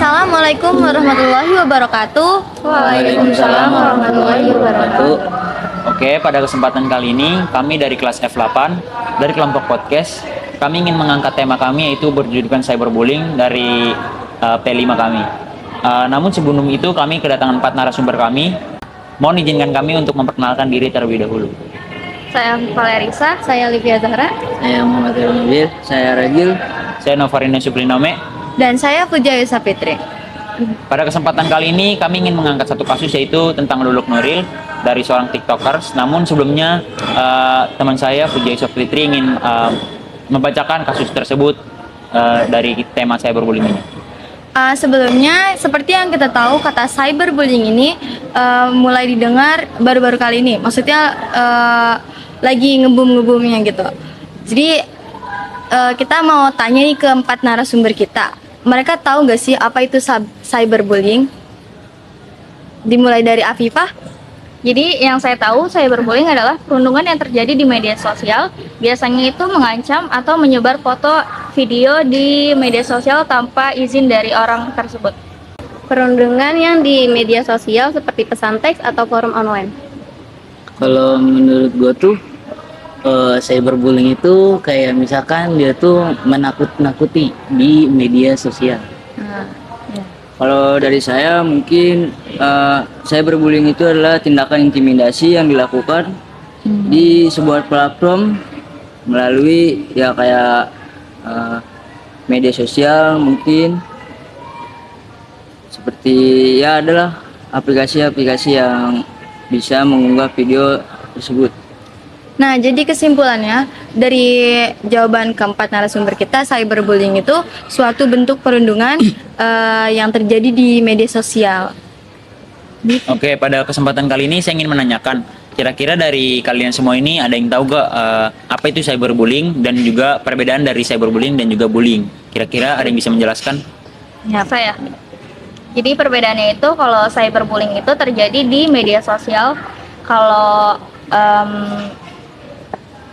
Assalamualaikum warahmatullahi wabarakatuh. Waalaikumsalam warahmatullahi wabarakatuh. Oke, pada kesempatan kali ini kami dari kelas F8 dari kelompok podcast, kami ingin mengangkat tema kami yaitu berjudulkan cyberbullying dari P5 kami. Namun sebelum itu kami kedatangan 4 narasumber kami. Mohon izinkan kami untuk memperkenalkan diri terlebih dahulu. Saya Valerisa, saya Livia Zahra, Saya Muhammad Irwanwil, saya Ragil. Saya Novarina Suprinome. dan saya Pujaya Sapitri. Pada kesempatan kali ini kami ingin mengangkat satu kasus yaitu tentang Luluk Nuril dari seorang tiktokers. Namun sebelumnya teman saya Pujaya Sapitri ingin membacakan kasus tersebut dari tema cyberbullying ini. Sebelumnya, seperti yang kita tahu, kata cyberbullying ini mulai didengar baru-baru kali ini. Maksudnya lagi ngebum-ngebumnya gitu. Jadi kita mau tanya nih ke 4 narasumber kita. Mereka tahu nggak sih apa itu cyberbullying? Dimulai dari Afifah. Jadi yang saya tahu cyberbullying adalah perundungan yang terjadi di media sosial. Biasanya itu mengancam atau menyebar foto, video di media sosial tanpa izin dari orang tersebut. Perundungan yang di media sosial seperti pesan teks atau forum online. Kalau menurut gue tuh cyberbullying itu kayak misalkan dia tuh menakut-nakuti di media sosial. Kalau dari saya mungkin cyberbullying itu adalah tindakan intimidasi yang dilakukan di sebuah platform melalui ya kayak media sosial, mungkin seperti ya adalah aplikasi-aplikasi yang bisa mengunggah video tersebut. Nah, jadi kesimpulannya dari jawaban keempat narasumber kita, cyberbullying itu suatu bentuk perundungan yang terjadi di media sosial. Oke, pada kesempatan kali ini saya ingin menanyakan, kira-kira dari kalian semua ini ada yang tahu gak apa itu cyberbullying dan juga perbedaan dari cyberbullying dan juga bullying? Kira-kira ada yang bisa menjelaskan? Ya, saya. Jadi perbedaannya itu kalau cyberbullying itu terjadi di media sosial. Kalau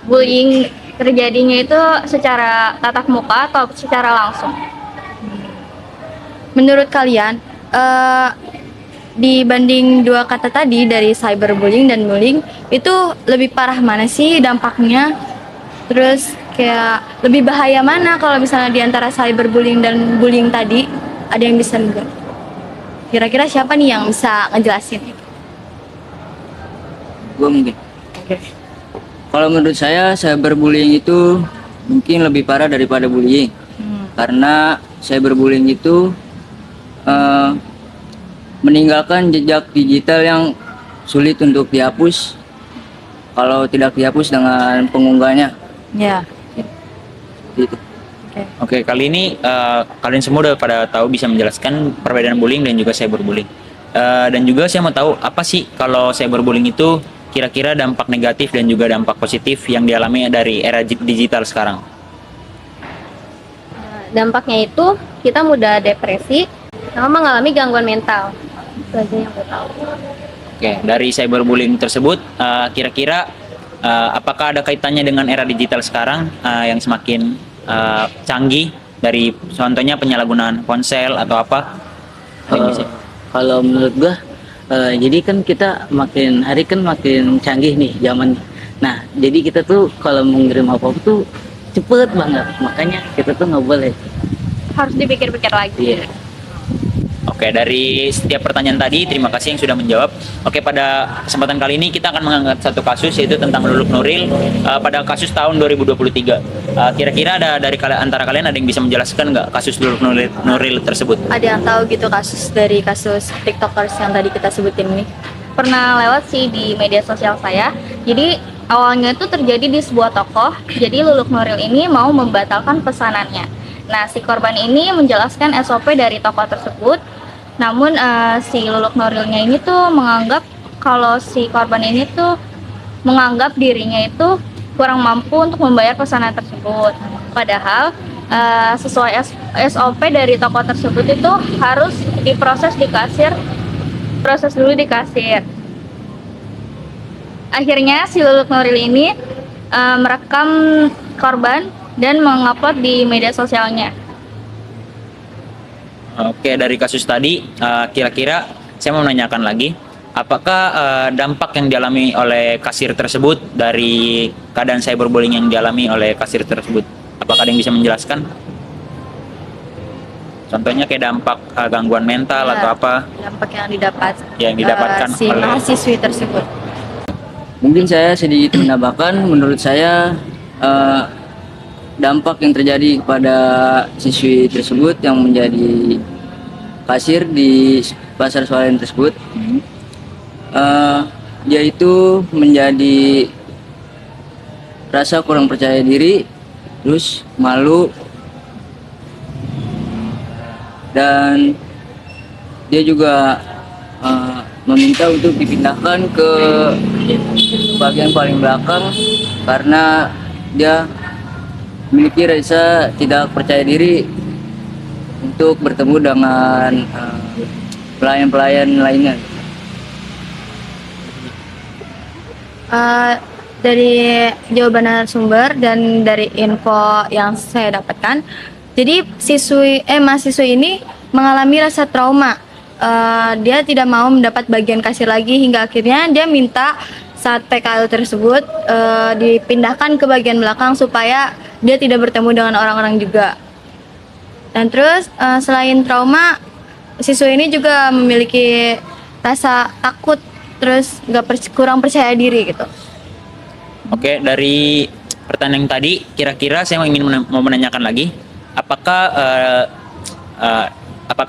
bullying terjadinya itu secara tatap muka atau secara langsung. Menurut kalian, dibanding dua kata tadi dari cyberbullying dan bullying, itu lebih parah mana sih dampaknya? Terus kayak lebih bahaya mana kalau misalnya di antara cyberbullying dan bullying tadi? Ada yang bisa enggak? Kira-kira siapa nih yang bisa ngejelasin? Gue mungkin. Kalau menurut saya cyberbullying itu mungkin lebih parah daripada bullying. Karena cyberbullying itu meninggalkan jejak digital yang sulit untuk dihapus kalau tidak dihapus dengan pengunggahnya. Ya. Gitu. Oke, kali ini kalian semua udah pada tahu bisa menjelaskan perbedaan bullying dan juga cyberbullying. Dan juga saya mau tahu apa sih kalau cyberbullying itu kira-kira dampak negatif dan juga dampak positif yang dialami dari era digital sekarang. Dampaknya itu kita mudah depresi sama mengalami gangguan mental. Itu aja yang gue tahu. Oke, dari cyberbullying tersebut kira-kira apakah ada kaitannya dengan era digital sekarang yang semakin canggih, dari contohnya penyalahgunaan ponsel atau apa? Kalau menurut gua jadi kan kita makin hari kan makin canggih nih zaman. Nah, jadi kita tuh kalau mengirim apa-apa tuh cepet banget. Makanya kita tuh nggak boleh. Harus dipikir-pikir lagi. Iya. Oke, dari setiap pertanyaan tadi, terima kasih yang sudah menjawab. Oke, pada kesempatan kali ini kita akan mengangkat satu kasus yaitu tentang Luluk Nuril pada kasus tahun 2023. Kira-kira ada dari antara kalian ada yang bisa menjelaskan nggak kasus Luluk Nuril tersebut? Ada yang tahu gitu kasus dari kasus tiktokers yang tadi kita sebutin nih? Pernah lewat sih di media sosial saya. Jadi awalnya itu terjadi di sebuah toko. Jadi Luluk Nuril ini mau membatalkan pesanannya. Nah, si korban ini menjelaskan SOP dari toko tersebut. Namun si Luluk Nurilnya ini tuh menganggap kalau si korban ini tuh menganggap dirinya itu kurang mampu untuk membayar pesanan tersebut. Padahal sesuai SOP dari toko tersebut itu harus diproses di kasir, proses dulu di kasir. Akhirnya si Luluk Nuril ini merekam korban dan mengupload di media sosialnya. Oke, dari kasus tadi, kira-kira saya mau menanyakan lagi, apakah dampak yang dialami oleh kasir tersebut dari keadaan cyberbullying yang dialami oleh kasir tersebut? Apakah ada yang bisa menjelaskan? Contohnya kayak dampak gangguan mental Ya, atau apa dampak yang didapat yang didapatkan si oleh mahasiswi tersebut. Mungkin saya sedikit menambahkan, menurut saya dampak yang terjadi kepada siswi tersebut yang menjadi kasir di pasar swalayan tersebut, dia itu menjadi rasa kurang percaya diri, terus malu, dan dia juga meminta untuk dipindahkan ke bagian paling belakang karena dia memiliki rasa tidak percaya diri untuk bertemu dengan pelayan-pelayan lainnya. Dari jawaban narasumber dan dari info yang saya dapatkan, jadi mahasiswi ini mengalami rasa trauma. Dia tidak mau mendapat bagian kasir lagi hingga akhirnya dia minta saat PKL tersebut dipindahkan ke bagian belakang supaya dia tidak bertemu dengan orang-orang juga. Dan terus selain trauma, siswa ini juga memiliki rasa takut, terus kurang percaya diri gitu. Oke, dari pertanyaan yang tadi, kira-kira saya mau menanyakan lagi, apakah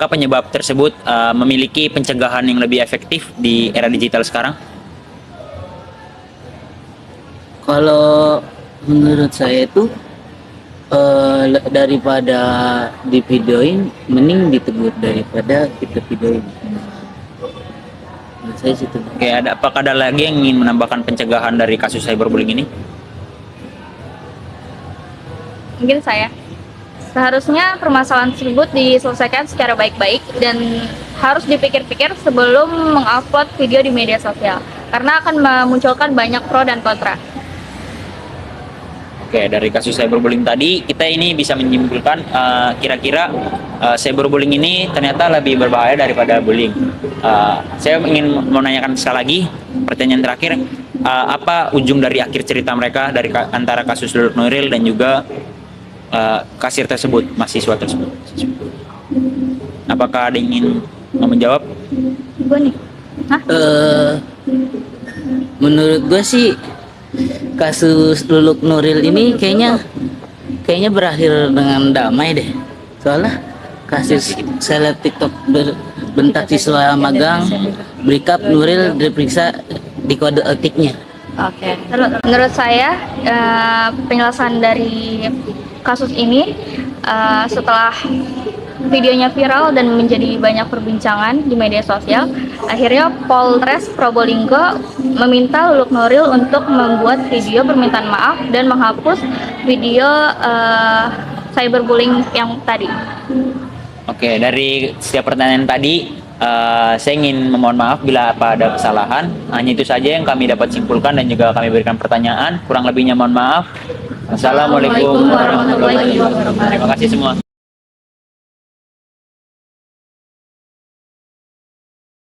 penyebab tersebut memiliki pencegahan yang lebih efektif di era digital sekarang? Kalau menurut saya itu daripada divideoin, mending ditegur daripada kita videoin. Menurut saya situ. Oke, apakah ada lagi yang ingin menambahkan pencegahan dari kasus cyberbullying ini? Mungkin saya. Seharusnya permasalahan tersebut diselesaikan secara baik-baik dan harus dipikir-pikir sebelum mengupload video di media sosial karena akan memunculkan banyak pro dan kontra. Oke, dari kasus cyberbullying tadi, kita ini bisa menyimpulkan kira-kira cyberbullying ini ternyata lebih berbahaya daripada bullying. Saya ingin menanyakan sekali lagi, pertanyaan terakhir, apa ujung dari akhir cerita mereka dari antara kasus Luluk Nuril dan juga kasir tersebut, mahasiswa tersebut? Apakah ada yang ingin menjawab? Gue nih. Hah? Menurut gue sih kasus Luluk Nuril ini kayaknya berakhir dengan damai deh. Soalnya kasus seleb TikTok bentak siswa magang, Brikap Nuril diperiksa di kode etiknya. Oke. Menurut saya penjelasan dari kasus ini setelah videonya viral dan menjadi banyak perbincangan di media sosial, akhirnya Polres Probolinggo meminta Luluk Nuril untuk membuat video permintaan maaf dan menghapus video cyberbullying yang tadi. Oke, dari setiap pertanyaan tadi, saya ingin memohon maaf bila apa ada kesalahan. Hanya itu saja yang kami dapat simpulkan dan juga kami berikan pertanyaan. Kurang lebihnya mohon maaf. Assalamualaikum warahmatullahi wabarakatuh. Terima kasih semua.